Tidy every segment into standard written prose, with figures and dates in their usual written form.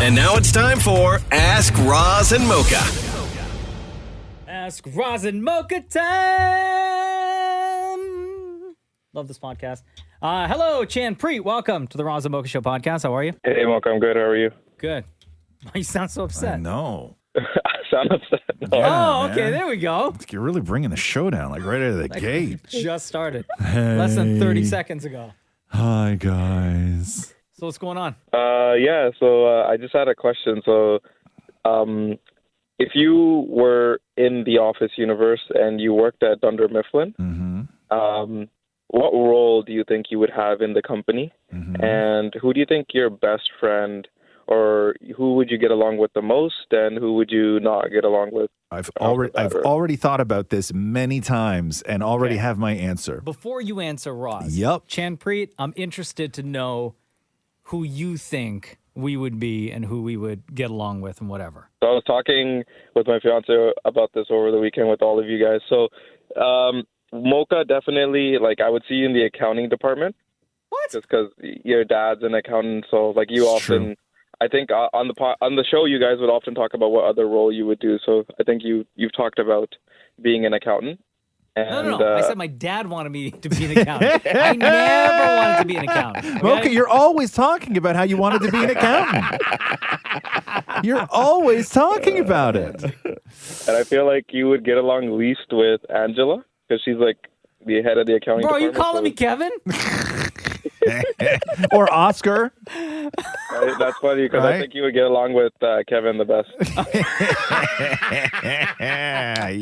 And now it's time for Ask Roz and Mocha. Ask Roz and Mocha time. Love this podcast. Hello, Chan Preet. Welcome to the Roz and Mocha Show podcast. How are you? Hey, Mocha, I'm good. How are you? Good. Why you sound so upset? No. I sound upset. No. Oh, okay. man. There we go. You're really bringing the show down, like right out of the gate. Just started. Less than 30 seconds ago. Hi, guys. So what's going on? So I just had a question. So if you were in the Office universe and you worked at Dunder Mifflin, what role do you think you would have in the company? And who do you think your best friend, or who would you get along with the most, and who would you not get along with? I've already thought about this many times and already have my answer. Before you answer, Roz. Yep. Chan Preet, I'm interested to know who you think we would be and who we would get along with and whatever. So I was talking with my fiance about this over the weekend with all of you guys. So Mocha, definitely, like, I would see you in the accounting department. What? Just because your dad's an accountant, so like you often... True. I think on the show, you guys would often talk about what other role you would do. So I think you've talked about being an accountant. And, No. I said my dad wanted me to be an accountant. I never wanted to be an accountant. Okay? Mocha, you're always talking about how you wanted to be an accountant. You're always talking about it. And I feel like you would get along least with Angela because she's like the head of the accounting Bro, are you department. calling me Kevin? Or Oscar. Right? That's funny because Right? I think you would get along with Kevin the best.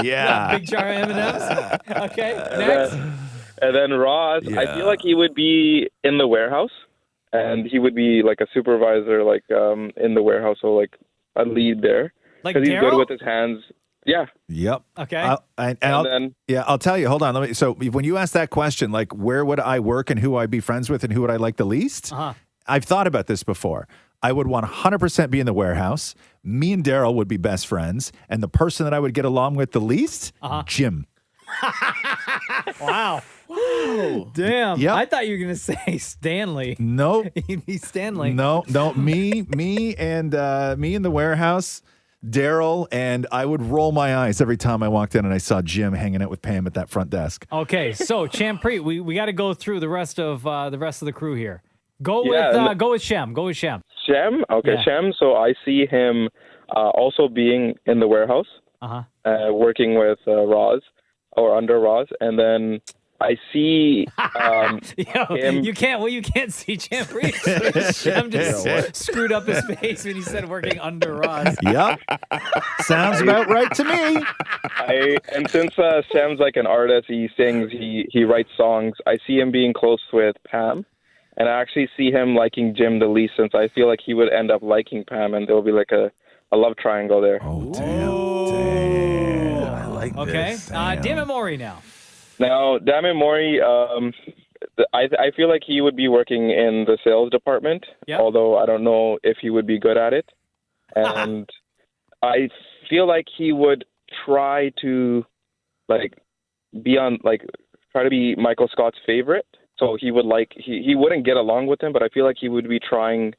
Yeah. Big jar of M&Ms. Okay, next. And then Roz, I feel like he would be in the warehouse, and he would be like a supervisor, like in the warehouse, so like a lead there. Like Because he's Daryl? good with his hands. Yeah. Yep. Okay. I'll tell you. Hold on. So when you ask that question, like where would I work and who I'd be friends with and who would I like the least? I've thought about this before. I would 100% be in the warehouse. Me and Daryl would be best friends. And the person that I would get along with the least, Jim. Wow. Damn. Yep. I thought you were going to say Stanley. No. He'd be Stanley. No. Me in the warehouse. Daryl, and I would roll my eyes every time I walked in and I saw Jim hanging out with Pam at that front desk. Okay, so Chan Preet, we got to go through the rest of the crew here. Go with Shem. Go with Shem. Shem? Okay, Yeah. Shem. So I see him also being in the warehouse, working with Roz, or under Roz. And then I see him. You can't see Chan Preet. Shem just screwed up his face when he said working under Roz. Yep. Sounds about right to me. And since Shem's like an artist, he sings, he writes songs, I see him being close with Pam. And I actually see him liking Jim the least, since I feel like he would end up liking Pam, and there'll be like a love triangle there. Oh, damn. I like this. Okay. Damn it, Maury now. Now, Damon Mori, I feel like he would be working in the sales department, although I don't know if he would be good at it. And I feel like he would try to, like, try to be Michael Scott's favorite. So he would he wouldn't get along with him, but I feel like he would be trying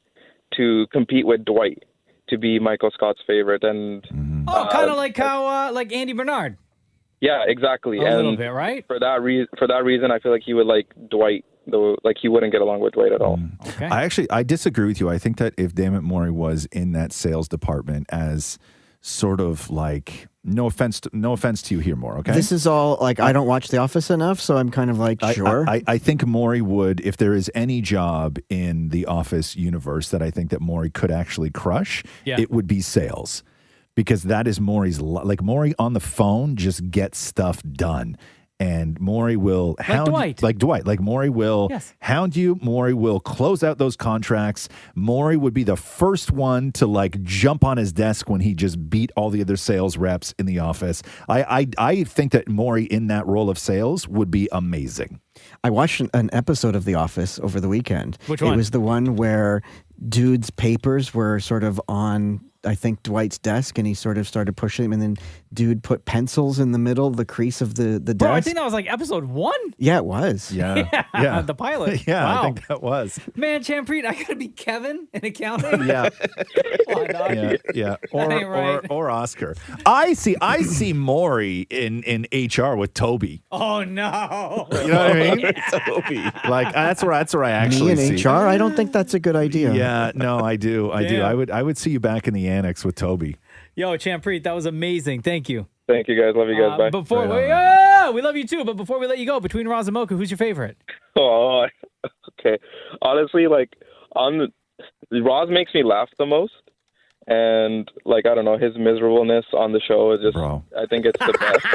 to compete with Dwight to be Michael Scott's favorite. And kind of like how like Andy Bernard. Yeah, exactly. A little bit, right? For that reason, I feel like he would like Dwight, though. Like he wouldn't get along with Dwight at all. Okay. I disagree with you. I think that if Damon Mori was in that sales department as sort of like, no offense to you here, Maury, okay? This is all like, I don't watch The Office enough, so I'm kind of like, sure. I think Maury would, if there is any job in the Office universe that I think that Maury could actually crush, it would be sales. Because that is Maury's, like Maury on the phone just gets stuff done. And Maury will hound like Maury will hound you. Maury will close out those contracts. Maury would be the first one to like jump on his desk when he just beat all the other sales reps in the office. I think that Maury in that role of sales would be amazing. I watched an episode of The Office over the weekend. Which one? It was the one where dude's papers were sort of on I think, Dwight's desk, and he sort of started pushing him, and then dude put pencils in the middle, the crease of the desk. Bro, I think that was like episode 1. Yeah, it was. Yeah. The pilot. Yeah, Wow. I think that was. Man, Champreet, I gotta be Kevin in accounting. Yeah. Come on, dog. Yeah. That ain't right. Or Oscar. I see Maury in HR with Toby. Oh no. You know what I mean? Toby. Like that's where I actually Me in see. HR? I don't think that's a good idea. Yeah, no, I do. Damn. I would see you back in the annex with Toby. Yo, Champreet, that was amazing. Thank you. Thank you guys. Love you guys. Bye. Before we love you too, but before we let you go, between Roz and Mocha, who's your favorite? Oh, okay. Honestly, like Roz makes me laugh the most, and like I don't know, his miserableness on the show is just. Bro. I think it's the best.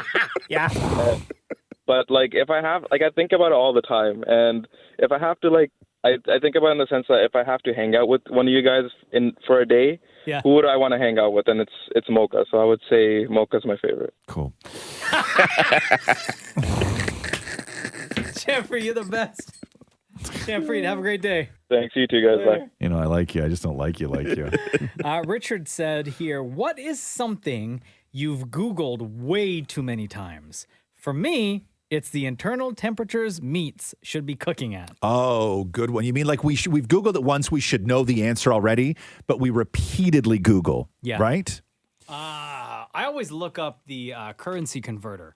Yeah. But like if I have like I think about it all the time, and if I have to like I think about it in the sense that if I have to hang out with one of you guys for a day, who would I want to hang out with? And it's Mocha. So I would say Mocha's my favorite. Cool. Jeffrey, you're the best. Champreet, have a great day. Thanks, you too, guys. Bye. You know, I like you. I just don't like you like you. Richard said here, what is something you've Googled way too many times? For me, it's the internal temperatures meats should be cooking at. Oh, good one. You mean like we've Googled it once, we should know the answer already, but we repeatedly Google, right? I always look up the currency converter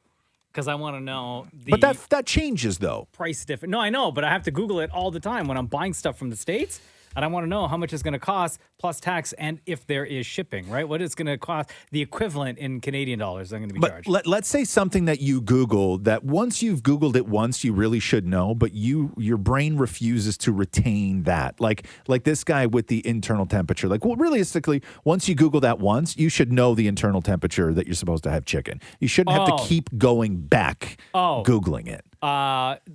because I want to know the But that changes though. price difference. No, I know, but I have to Google it all the time when I'm buying stuff from the States. And I want to know how much it's going to cost plus tax and if there is shipping, right? What it's going to cost, the equivalent in Canadian dollars I'm going to be charged. Let's say something that you Google that once you've Googled it once, you really should know, but your brain refuses to retain that. Like this guy with the internal temperature. Like, well, realistically, once you Google that once, you should know the internal temperature that you're supposed to have chicken. You shouldn't have to keep going back Googling it.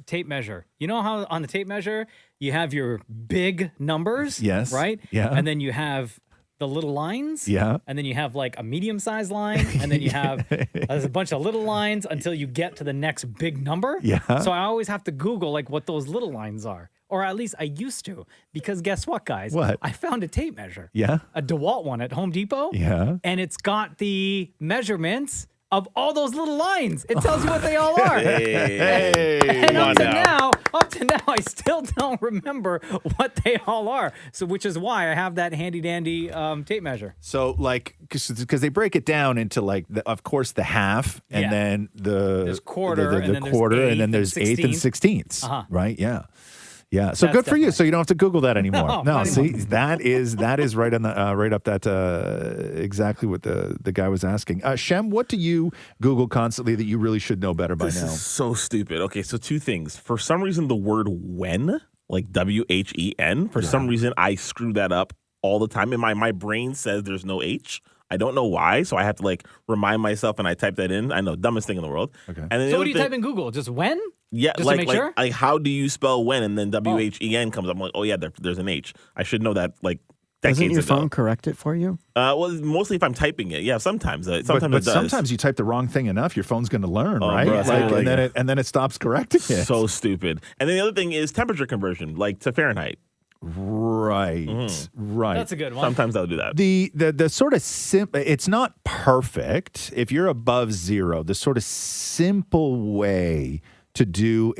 Tape measure. You know how on the tape measure, you have your big numbers, yes, right? Yeah. And then you have the little lines, yeah. And then you have like a medium-sized line, and then you have there's a bunch of little lines until you get to the next big number. Yeah. So I always have to Google like what those little lines are, or at least I used to, because guess what, guys? What? I found a tape measure. Yeah. A DeWalt one at Home Depot. Yeah. And it's got the measurements of all those little lines. It tells you what they all are. And up to now, I still don't remember what they all are. So, which is why I have that handy dandy tape measure. So, like, because they break it down into like, of course, the half, and then there's quarter, and then quarter, and then there's eighth and 16ths, right? Yeah. Yeah, so That's good for you. So you don't have to Google that anymore. No, see, that is right on the right up that exactly what the guy was asking. Shem, what do you Google constantly that you really should know better by This now? is so stupid. Okay, so two things. For some reason, the word when, like WHEN, for some reason I screw that up all the time. And my brain says there's no H. I don't know why, so I have to like remind myself, and I type that in. I know, dumbest thing in the world. Okay. And then So what do you type in Google? Just when? Yeah, just like, to make sure? like how do you spell when? And then WHEN comes up. I'm like, oh yeah, there's an H. I should know that like decades Doesn't your ago. phone correct it for you? Well, mostly if I'm typing it. Yeah, sometimes. Sometimes but it does. sometimes you type the wrong thing enough, your phone's going to learn, right? bro, Like, and then it stops correcting it. So stupid. And then the other thing is temperature conversion, like to Fahrenheit. Right, right. That's a good one. Sometimes I'll do that. The sort of it's not perfect. If you're above zero, the sort of simple way to do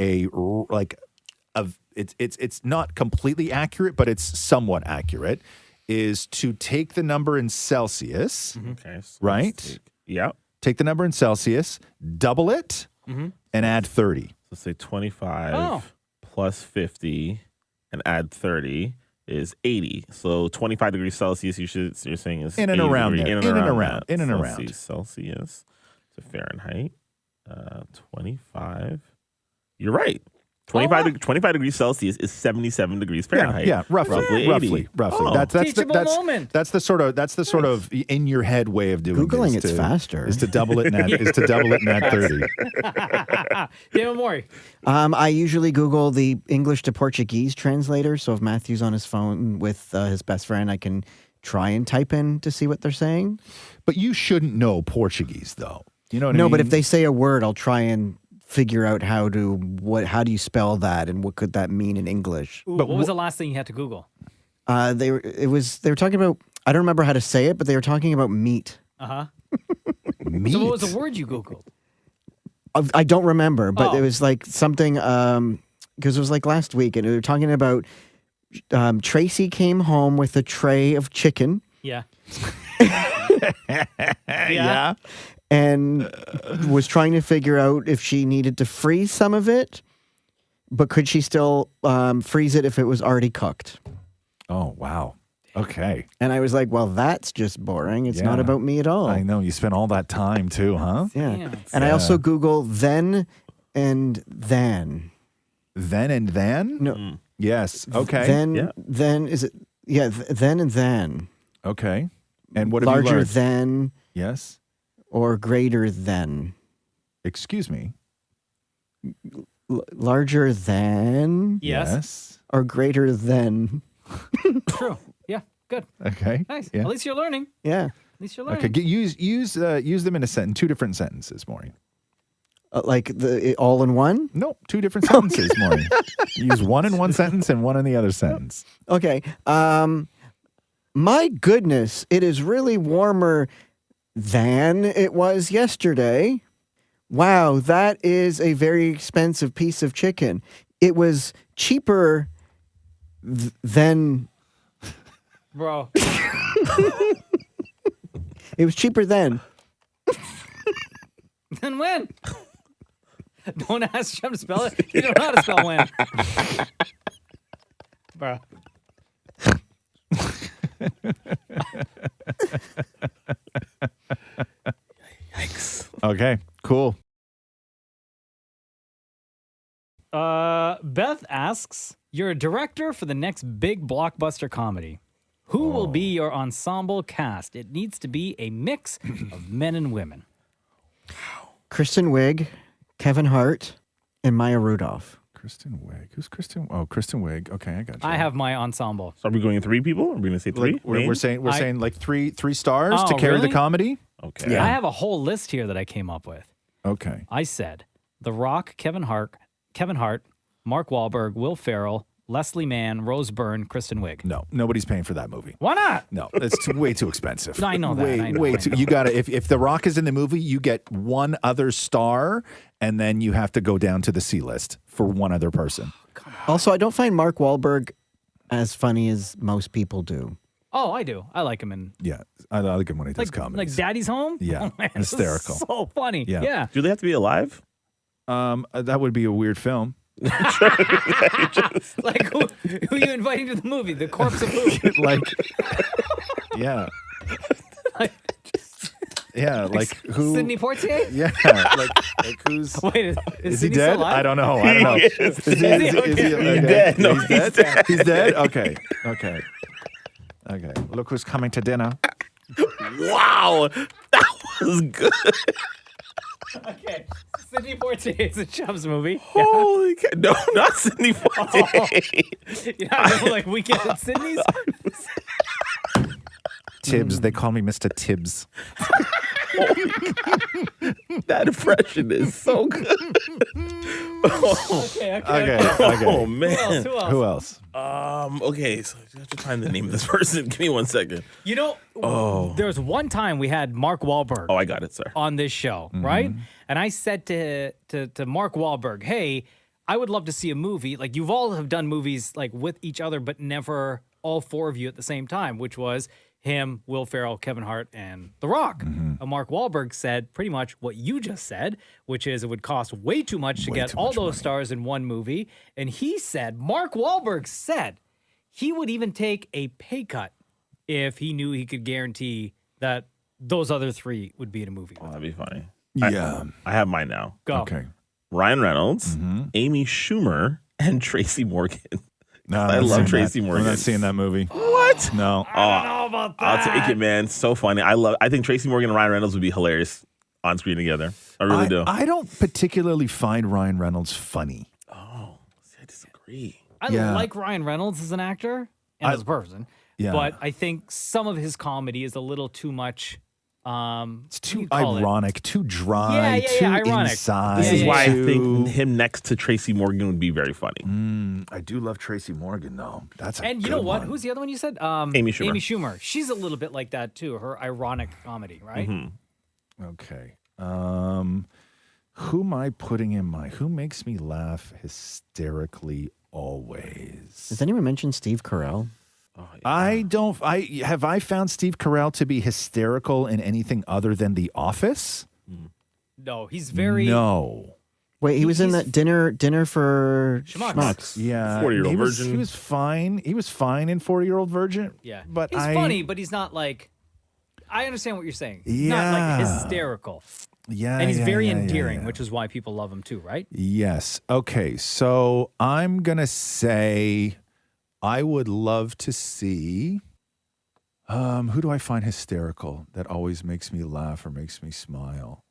it's not completely accurate, but it's somewhat accurate, is to take the number in Celsius, Okay. So right? Yeah. Take the number in Celsius, double it, and add 30. Let's say 25 plus 50 and add 30 is 80. So 25 degrees Celsius, you're saying is In and 80 around degrees. there. In and around. around. Celsius to Fahrenheit. 25. You're right. 25 degrees Celsius is 77 degrees Fahrenheit. Yeah, roughly. 80. Teachable moment. That's the sort of in your head way of doing Googling this it's faster. Is to double it and add 30. David Maury. I usually Google the English to Portuguese translator. So if Matthew's on his phone with his best friend, I can try and type in to see what they're saying. But you shouldn't know Portuguese, though. You know what I mean? No, but if they say a word, I'll try and figure out how do you spell that and what could that mean in English. Ooh, what was the last thing you had to Google? They were talking about I don't remember how to say it, but they were talking about meat. Uh-huh. Meat. So what was the word you Googled? I don't remember, but Oh. it was like something, because it was like last week, and they were talking about Tracy came home with a tray of chicken. Yeah. Yeah. And was trying to figure out if she needed to freeze some of it, but could she still freeze it if it was already cooked? Oh, wow. Okay. And I was like, well, that's just boring. It's not Yeah. about me at all. I know. You spent all that time too, huh? Yeah. Yeah. And I also Google then and then. Then and then? No. Yes. Okay. Then is it? Yeah, then and then. Okay. And what have you Larger learned? than Yes. or greater than. Excuse me. Larger than Yes. or greater than. True. Yeah. Good. Okay. Nice. Yeah. At least you're learning. Yeah. At least you're learning. Okay. Use them in a sentence. 2 different sentences, Maury. Like all in one? No, 2 different sentences, Maury. Use one in one sentence and one in the other sentence. Okay. My goodness, it is really warmer than it was yesterday. Wow, that is a very expensive piece of chicken. It was cheaper than. Bro. It was cheaper then. Then when? Don't ask him to spell it. You don't know how to spell when. Bro. Yikes. Okay. Cool. Beth asks, you're a director for the next big blockbuster comedy. Who will be your ensemble cast? It needs to be a mix of men and women. Kristen Wiig, Kevin Hart, and Maya Rudolph. Kristen Wiig. Who's Kristen? Oh, Kristen Wiig. Okay, I got you. I have my ensemble. So are we going 3 people? Are we going to say 3? Like, we're saying I- saying like three stars to Oh, carry really? the comedy. Okay. I have a whole list here that I came up with. Okay. I said The Rock, Kevin Hart, Mark Wahlberg, Will Ferrell, Leslie Mann, Rose Byrne, Kristen Wiig. No, nobody's paying for that movie. Why not? No, it's way too expensive. I know that. Way, I know, way I too. know. You got to if The Rock is in the movie, you get one other star, and then you have to go down to the C list for one other person. Also, I don't find Mark Wahlberg as funny as most people do. Oh, I do. I like him in Yeah, I like him when he does like comedies. Daddy's Home. Yeah, Oh, man, this is hysterical. so funny. Yeah. Yeah. Do they have to be alive? That would be a weird film. Like who are you inviting to the movie? The corpse of who? Like, yeah, yeah, like who? Sidney Poitier? Yeah, like who's? Wait, Is he Sidney still dead? alive? I don't know. I don't know. Is he okay? dead. No, he's he's dead. He's dead. Okay. Okay. Okay. Look who's coming to dinner. Wow. That was good. Okay. Sidney Poitier is a Chubbs movie. Holy cow. No, not Sidney Poitier. Yeah, like Weekend at Sydney's. Tibbs. They call me Mr. Tibbs. That impression is so good. Okay. Oh, man. Who else? Who else? Okay, so you have to find the name of this person. Give me 1 second. You know, there was one time we had Mark Wahlberg Oh, I got it, sir. on this show, right? And I said to Mark Wahlberg, hey, I would love to see a movie. Like, you've all have done movies like with each other, but never all 4 of you at the same time, which was him, Will Ferrell, Kevin Hart, and The Rock. And Mark Wahlberg said pretty much what you just said, which is it would cost way too much to get all those stars in one movie. And he said, Mark Wahlberg said he would even take a pay cut if he knew he could guarantee that those other 3 would be in a movie. Oh, that'd be funny. Yeah. I have mine now. Go. Okay. Ryan Reynolds, Amy Schumer, and Tracy Morgan. No, I I'm not love seeing Tracy that. Morgan. I'm not seeing that movie. What? No. I don't know about that. I'll take it, man. So funny. I think Tracy Morgan and Ryan Reynolds would be hilarious on screen together. I really do. I don't particularly find Ryan Reynolds funny. Oh, see, I disagree. I Yeah. like Ryan Reynolds as an actor and as a person. Yeah. But I think some of his comedy is a little too much It's too ironic, too dry, yeah, ironic. inside. This is why I think him next to Tracy Morgan would be very funny. I do love Tracy Morgan, though. That's a And you good know what? one. Who's the other one you said? Amy Schumer. Amy Schumer. She's a little bit like that too. Her ironic comedy, right? Okay. Who am I putting in my? Who makes me laugh hysterically always? Has anyone mentioned Steve Carell? I found Steve Carell to be hysterical in anything other than The Office? No, he's very No. Wait, he was in that dinner for schmucks. Yeah. 40-Year-Old Virgin. He was fine. He was fine in 40-Year-Old Virgin. Yeah, But he's funny, but he's not like. I understand what you're saying. He's not like hysterical. Yeah. And he's very yeah, endearing, yeah. which is why people love him too, right? Yes. Okay. So I'm going to say I would love to see. Who do I find hysterical that always makes me laugh or makes me smile?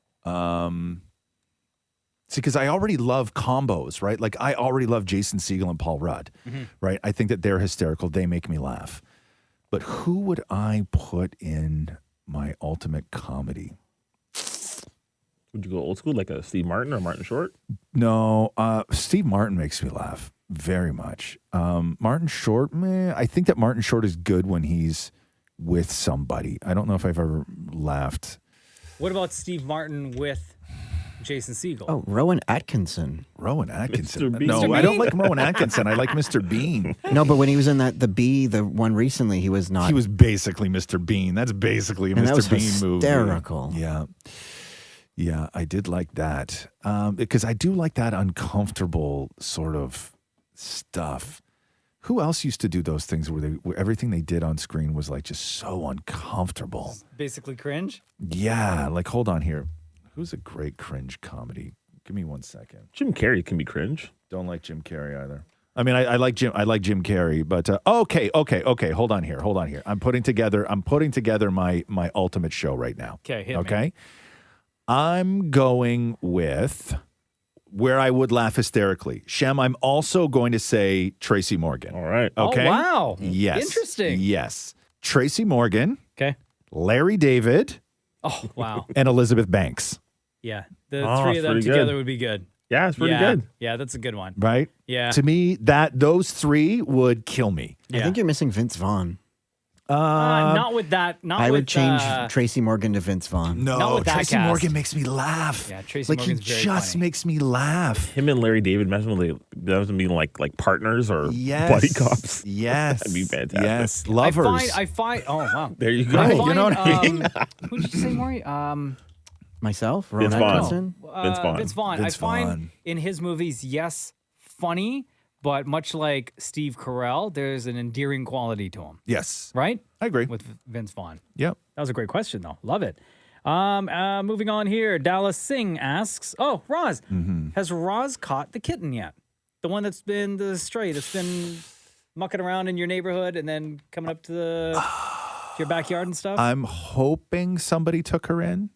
See, because I already love combos, right? Like I already love Jason Segel and Paul Rudd, right? I think that they're hysterical. They make me laugh. But who would I put in my ultimate comedy? Would you go old school like a Steve Martin or Martin Short? No, Steve Martin makes me laugh very much. Martin Short, I think that Martin Short is good when he's with somebody. I don't know if I've ever laughed. What about Steve Martin with Jason Segel? Oh, Rowan Atkinson. Rowan Atkinson. Mr. Bean. No, Mr. I don't Bean? like Rowan Atkinson. I like Mr. Bean. No, but when he was in the one recently, he was not. He was basically Mr. Bean. That's basically a And that was Mr. Bean movie. hysterical. Yeah. Yeah, I did like that. Because I do like that uncomfortable sort of stuff. Who else used to do those things where everything they did on screen was like just so uncomfortable? Basically cringe? Yeah, like hold on here. Who's a great cringe comedy? Give me 1 second. Jim Carrey can be cringe. Don't like Jim Carrey either. I mean, I like Jim Carrey, but okay. Hold on here. I'm putting together my ultimate show right now. Okay, hit me. Okay. I'm going with where I would laugh hysterically. Shem, I'm also going to say Tracy Morgan. All right. Okay. Oh, wow. Yes. Interesting. Yes. Tracy Morgan, Okay. Larry David, Oh, wow. and Elizabeth Banks. Yeah. The Oh, three of them pretty good. together would be good. Yeah, it's pretty yeah. good. Yeah, that's a good one. Right? Yeah. To me, those three would kill me. Yeah. I think you're missing Vince Vaughn. Not with that. Not I with, would change Tracy Morgan to Vince Vaughn. Not No, with that Tracy cast. Morgan makes me laugh. Yeah, Tracy like Morgan's he very just funny. makes me laugh. Him and Larry David, imagine when they being like partners or Yes. buddy cops. Yes. That'd be fantastic. Yes. Lovers. I find. Oh, wow. There you go. I Right, find, you know what I mean? Who did you say, Maury? Myself, Rowan Vince Vaughn. Atkinson. Vince Vaughn. Vince Vaughn. Vince I find Vaughn. in his movies, yes, funny, but much like Steve Carell, there's an endearing quality to him, Yes. right? I agree. With Vince Vaughn. Yep. That was a great question, though. Love it. Moving on here, Dallas Singh asks, "Oh, Roz, has Roz caught the kitten yet? The one that's been the stray that's been mucking around in your neighborhood and then coming up to your backyard and stuff? I'm hoping somebody took her in.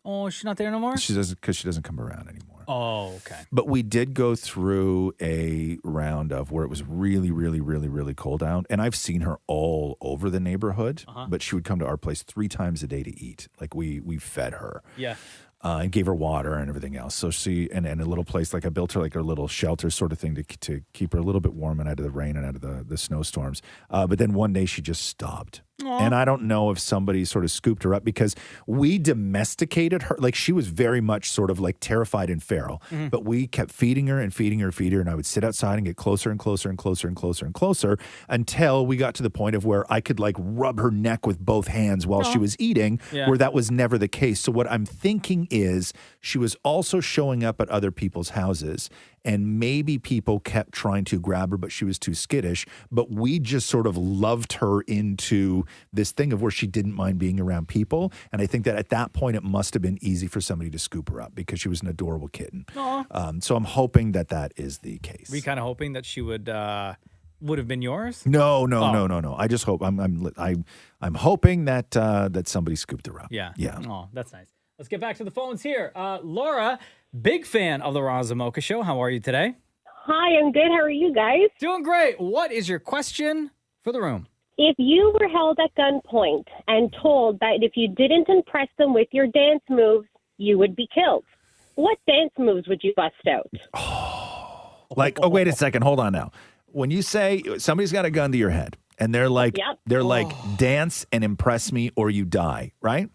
Oh, she's not there no more? She doesn't come around anymore. Oh, okay. But we did go through a round of where it was really, really, really, really cold out. And I've seen her all over the neighborhood, but she would come to our place 3 times a day to eat. Like we fed her. Yeah. And gave her water and everything else. So she, and a little place, like I built her like a little shelter sort of thing to keep her a little bit warm and out of the rain and out of the snowstorms. But then one day she just stopped. And I don't know if somebody sort of scooped her up because we domesticated her. Like she was very much sort of like terrified and feral, but we kept feeding her and feeding her and feeding her. And I would sit outside and get closer and closer and closer and closer and closer until we got to the point of where I could like rub her neck with both hands while she was eating, Yeah. where that was never the case. So what I'm thinking is she was also showing up at other people's houses and maybe people kept trying to grab her, but she was too skittish. But we just sort of loved her into this thing of where she didn't mind being around people. And I think that at that point, it must have been easy for somebody to scoop her up because she was an adorable kitten. So I'm hoping that is the case. Were you kind of hoping that she would have been yours? No. I just hope I'm hoping that somebody scooped her up. Yeah. Yeah. Oh, that's nice. Let's get back to the phones here. Laura, big fan of the Roz Mocha Show. How are you today? Hi, I'm good. How are you guys? Doing great. What is your question for the room? If you were held at gunpoint and told that if you didn't impress them with your dance moves, you would be killed, what dance moves would you bust out? Wait a second. Hold on now. When you say somebody's got a gun to your head and they're like, dance and impress me or you die, right?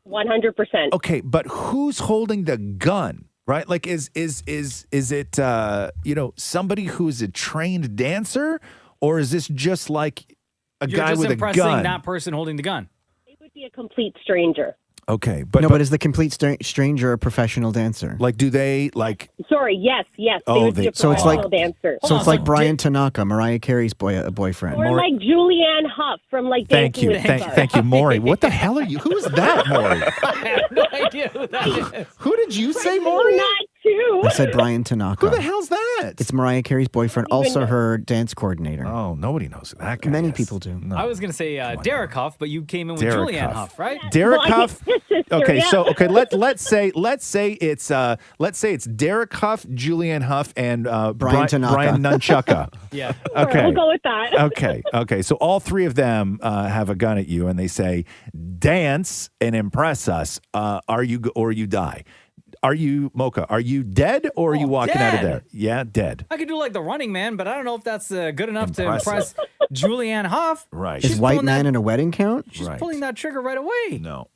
100%. Okay, but who's holding the gun? Right? Like, is it somebody who's a trained dancer, or is this just like a guy with a gun? You're just impressing that person holding the gun. It would be a complete stranger. Okay, but is the complete stranger a professional dancer? Like, do they like? Sorry, yes. Oh, so it's like dancer. So it's like Brian Tanaka, Mariah Carey's boyfriend, or like Julianne Hough from like. Thank you, thank you, Maury. What the hell are you? Who's that, Maury? I have no idea who that is. Who did you say, Maury? Not too. I said Brian Tanaka. Who the hell's that? It's Mariah Carey's boyfriend, also her dance coordinator. Oh, nobody knows who that guy. Many is. people do. No. I was going to say Derek Huff, but you came in with Derek Julianne Huff. Huff, right? Derek Huff. Okay, yeah. let's say it's Derek Huff, Julianne Huff, and Brian Tanaka. Brian Nunchucka. Yeah. Okay. We'll go with that. Okay. So all three of them have a gun at you, and they say, "Dance and impress us. Are you or you die?" Are you, Mocha, are you dead or are you walking out of dead. there? Yeah, dead. I could do like the Running Man, but I don't know if that's good enough to impress Julianne Hough. Right. Is White Man in a Wedding count? She's pulling that trigger right away. No.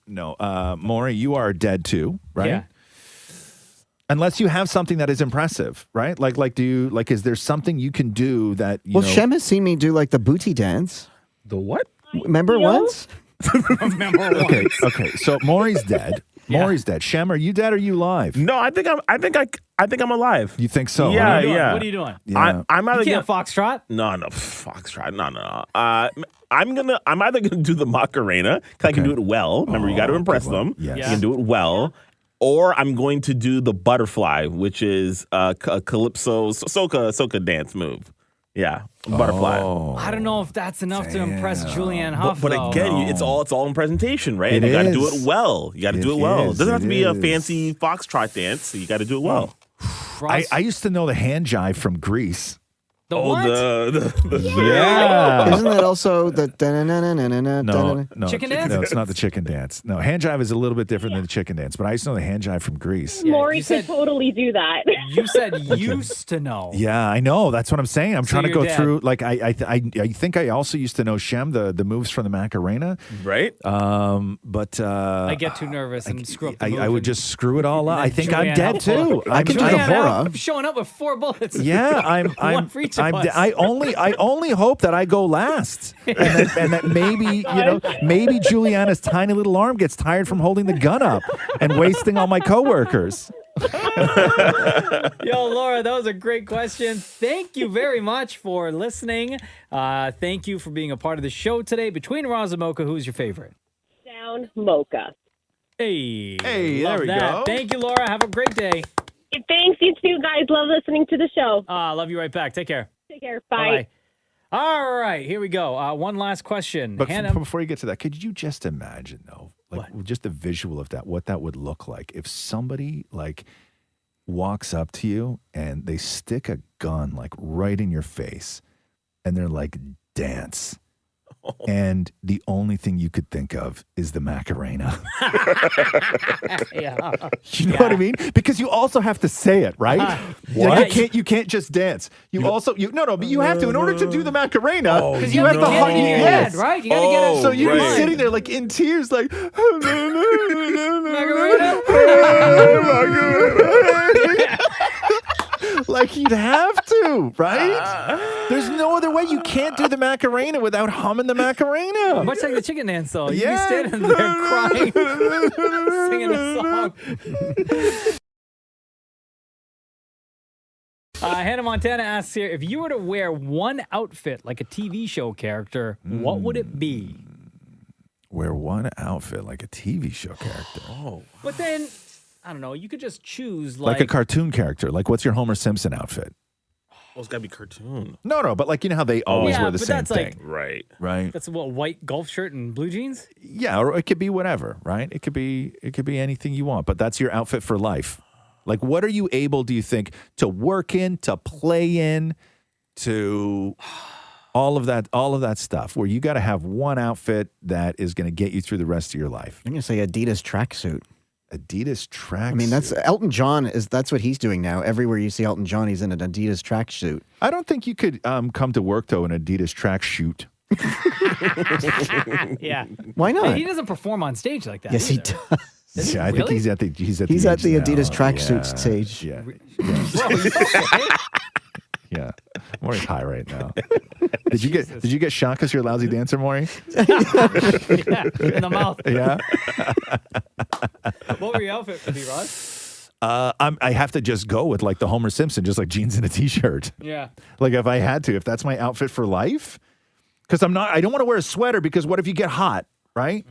Maury, you are dead too, right? Yeah. Unless you have something that is impressive, right? Is there something you can do that you know? Shem has seen me do like the booty dance. The what? Remember once? Okay. So Maury's dead. Maury's dead. Shem, are you dead or are you alive? No, I think I'm alive. You think so? Yeah, What are you doing? Yeah. I'm either You can't foxtrot? No, foxtrot. No. I'm either gonna do the Macarena because I can do it well. Remember, you got to impress them. Yes. You can do it well. Or I'm going to do the butterfly, which is a calypso soca dance move. Yeah, butterfly. I don't know if that's enough to impress Julianne Hough. But again, it's all in presentation, right? And you got to do it well. You got to do it well. It doesn't have to be a fancy foxtrot dance. You got to do it well. I used to know the hand jive from Greece. The what? Yeah. Isn't that also the No, Chicken dance? No, it's not the chicken dance. No, hand jive is a little bit different than the chicken dance, but I used to know the hand jive from Greece. Maury you could said- totally do that. You said used to know. Yeah, I know. That's what I'm saying. I'm trying to you're go dead. through. Like, I think I also used to know Shem the moves from the Macarena. Right? But I get too nervous and screw up the move I would and- just screw it all up. and I then think I'm Julianne dead Hough too. will- I can do the Julianne Vora. Hough showing up with 4 bullets. Yeah, I'm One for each of us. I only hope that I go last, and that maybe Juliana's tiny little arm gets tired from holding the gun up and wasting all my coworkers. Yo, Laura, that was a great question. Thank you very much for listening. Thank you for being a part of the show today. Between Roz and Mocha, who's your favorite? Down Mocha. Hey, there love we that. go. Thank you, Laura. Have a great day. Thanks, you too, guys. Love listening to the show. Love you right back. Take care. Take care. Bye. All right, here we go. One last question. But Hannah, before you get to that, could you just imagine though, just a visual of that, what that would look like if somebody walks up to you and they stick a gun right in your face and they're like, dance. And the only thing you could think of is the Macarena. yeah. You know what I mean? Because you also have to say it, right? What? You can't just dance. You also but you have to in order to do the Macarena. Because you have to get it in your head, right? You got to get it. So you're right. sitting there in tears, you'd have to, right? There's no other way. You can't do the Macarena without humming the Macarena. Much like the chicken dance, though. You Yeah. be standing there crying, singing a song. Hannah Montana asks here, if you were to wear one outfit like a TV show character, what would it be? Wear one outfit like a TV show character. But then, I don't know, you could just choose Like a cartoon character. What's your Homer Simpson outfit? Well, it's got to be cartoon. No, but you know how they always Yeah, wear the but same that's thing. Right. Right? That's what, white golf shirt and blue jeans? Yeah, or it could be whatever, right? It could be anything you want, but that's your outfit for life. What are you able, do you think, to work in, to play in, to All of that stuff where you got to have one outfit that is going to get you through the rest of your life. I'm going to say Adidas tracksuit. Adidas tracksuit. I mean, that's Elton John that's what he's doing now. Everywhere you see Elton John, he's in an Adidas tracksuit. I don't think you could come to work though in an Adidas tracksuit. Yeah. Why not? And he doesn't perform on stage like that. Yes, either. he does. Yeah, I think Really? he's at the Adidas now. tracksuit stage. Yeah. Bro, Yeah. Maury's high right now. Did you get shot because you're a lousy dancer, Maury? yeah, in the mouth. Yeah. What were your outfit for me, Roz? I have to just go with like the Homer Simpson, just like jeans and a t-shirt. Yeah. Like if I had to, if that's my outfit for life, because I don't want to wear a sweater because what if you get hot, right?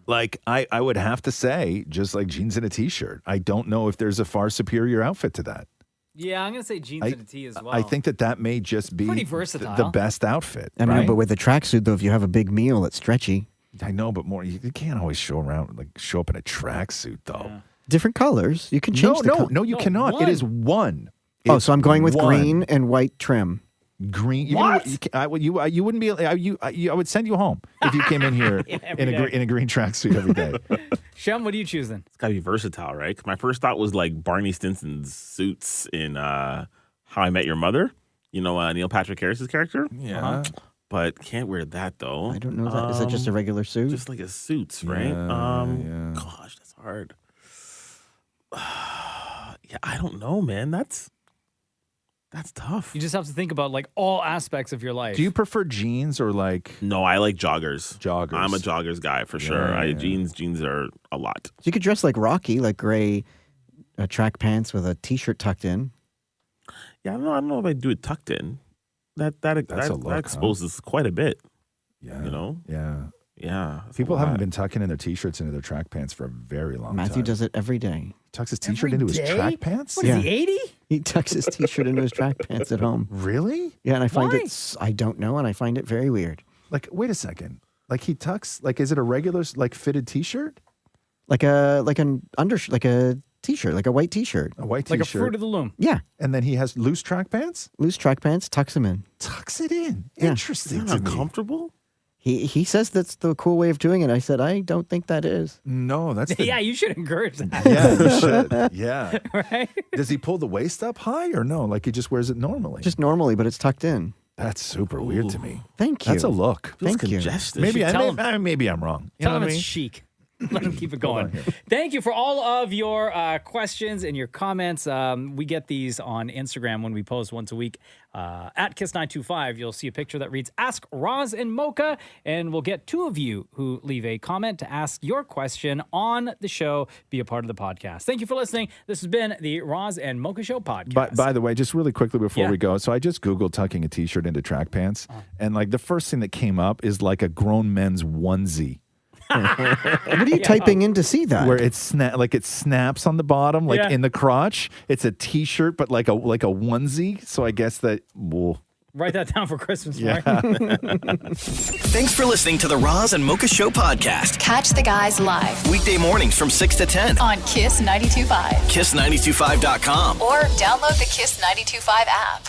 Like I would have to say just like jeans and a t-shirt. I don't know if there's a far superior outfit to that. Yeah, I'm going to say jeans and a tee as well. I think that may just be Pretty versatile. the best outfit. I mean, right? but with the tracksuit, though, if you have a big meal, it's stretchy. I know, but more you can't always show up in a tracksuit though. Yeah. Different colors. You can change No, you cannot. one. It is one. Oh, It's so I'm going with one. green and white trim. Green. What? You wouldn't be. I would send you home if you came in here in a green tracksuit every day. Shem, what are you choosing? It's got to be versatile, right? 'Cause my first thought was like Barney Stinson's suits in How I Met Your Mother. You know, Neil Patrick Harris's character. Yeah. But can't wear that though. I don't know that. Is it just a regular suit? Just like a suits, right? Yeah. Gosh, that's hard. Yeah, I don't know, man. That's tough. You just have to think about like all aspects of your life. Do you prefer jeans or like No, I like joggers. joggers? I'm a joggers guy for sure. Yeah. Jeans are a lot. So you could dress like Rocky, like gray track pants with a t-shirt tucked in. Yeah, I don't know if I do it tucked in. That That's a look, huh? exposes quite a bit. Yeah. You know? Yeah. Yeah. that's a People haven't lot. been tucking in their t-shirts into their track pants for a very long time. Matthew does it every day. Tucks his t-shirt Every into his day? track pants? What Yeah. is he, 80? He tucks his t-shirt into his track pants at home. Really? Yeah, and I find Why? I don't know, and I find it very weird. Like, wait a second. Like he tucks, like, is it a regular, like, fitted t-shirt? Like a t-shirt, like a white t-shirt. A white Like a t-shirt. fruit of the loom. Yeah, And then he has loose track pants? loose track pants, tucks them in. Tucks it in. Yeah. Interesting Isn't to that me. uncomfortable? He says that's the cool way of doing it. I said, I don't think that is. No, that's the... Yeah, you should encourage that. Yeah, you should. Yeah. Right? Does he pull the waist up high or no? Like he just wears it normally? Just normally, but it's tucked in. That's super weird to me. Thank you. That's a look. Thank you. Congested. Maybe tell maybe I'm wrong. You Tell know him what I it's mean? chic. Let him keep it going. Thank you for all of your questions and your comments. We get these on Instagram when we post once a week. At Kiss925, you'll see a picture that reads, Ask Roz and Mocha, and we'll get two of you who leave a comment to ask your question on the show, be a part of the podcast. Thank you for listening. This has been the Roz and Mocha Show podcast. But by the way, just really quickly before Yeah. we go, so I just Googled tucking a t-shirt into track pants, and like the first thing that came up is like a grown men's onesie. What are you typing in to see that? Where it snaps on the bottom, like Yeah. in the crotch. It's a t-shirt, but like a onesie. So I guess that Write that down for Christmas, yeah. Mark. Thanks for listening to the Roz and Mocha Show podcast. Catch the guys live Weekday mornings from 6 to 10. on Kiss 92.5 Kiss925.com. or download the Kiss 92.5 app.